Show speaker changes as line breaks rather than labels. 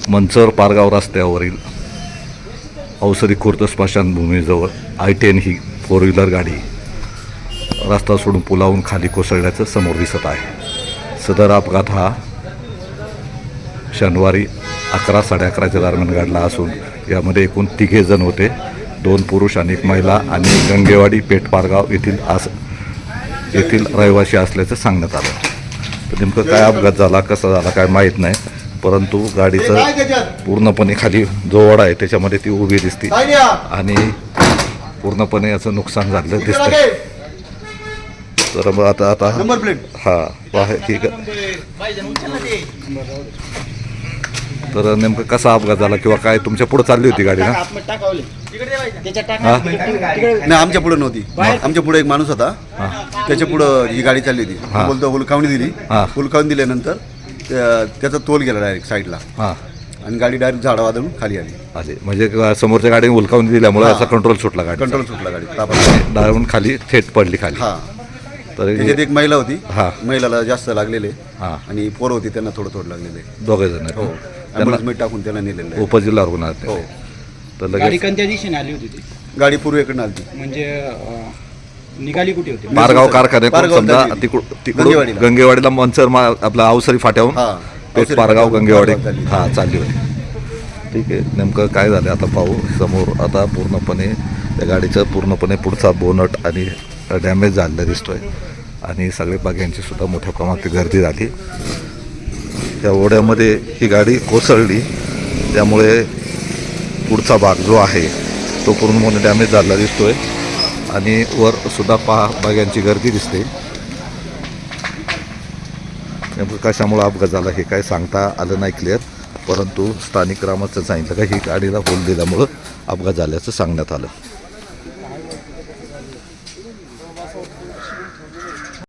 मंचर पारगाव रस्त्यावरील अवसरी खुर्द स्मशानभूमीजवळ I-10 ही 4 wheeler गाडी रस्ता सोडून पुलावून खाली कोसळल्याचं समोर दिसत आहे। सदर अपघात हा शनिवारी 11 साडे11च्या दरम्यान घडला असून यामध्ये एकूण 3 जण होते, 2 पुरुष आणि 1 महिला आणि गंगेवाडी पेठ पारगाव येथील रहिवासी असल्याचं सांगण्यात आलं। तर नेमकं काय अपघात झाला, कसा झाला काय माहीत नाही, परंतु गाडीचं पूर्णपणे खाली जो वडा आहे त्याच्यामध्ये ती उभी दिसते आणि पूर्णपणे याचं नुकसान झालेलं दिसतंय। तर मग आता
नंबर प्लेट
ठीक आहे। तर नेमकं कसा अपघात झाला किंवा काय तुमच्या पुढे चालली होती गाडी ना?
नाही, आमच्या पुढे नव्हती, आमच्या पुढे एक माणूस होता, त्याच्या पुढं ही गाडी चालली होती। बोलतो हुलकावणी दिली, हुलकावणी दिल्यानंतर त्याचा तोल गेला डायरेक्ट साईडला आणि गाडी डायरेक्ट झाडावादळून खाली आली।
म्हणजे समोरच्या गाडीने हुलकावणी दिल्यामुळे याचा कंट्रोल सुटला,
गाडी
डाळून खाली थेट पडली खाली।
तर त्याच्यात एक महिला होती, महिलाला जास्त लागलेले आणि पोरं होती, त्यांना थोडं लागलेले, 2 जण ॲम्ब्युलन्समध्ये टाकून त्यांना नेलेलं
उपजिल्हा रुग्णालयात। तर
गाडी कोणत्या दिशेने आली होती ती?
गाडी पूर्वेकडून आली
म्हणजे निघाली कुठे होती?
पारगाव कारखान्यात समजा तिकडून गंगेवाडीला मंचर आपला अवसरी फाट्याहून पेठ पारगाव गंगेवाडी चालली होती। ठीक आहे, नेमकं काय झालं आता पाहू। समोर आता पूर्णपणे त्या गाडीचं पूर्णपणे पुढचा बोनट आणि डॅमेज झालेला दिसतोय आणि सगळे बाग्यांची सुद्धा मोठ्या प्रमाणात गर्दी झाली। त्या ओढ्यामध्ये ही गाडी कोसळली, त्यामुळे पुढचा भाग जो आहे तो पूर्णपणे डॅमेज झालेला दिसतोय आणि वर सुद्धा बाग्यांची गर्दी दिसते। नेमकं कशामुळे अपघात झाला हे काय सांगता आलं नाही क्लिअर, परंतु स्थानिक ग्रामस्थांनी सांगितलं का ही गाडीला होल दिल्यामुळं अपघात झाल्याचं सांगण्यात आलं।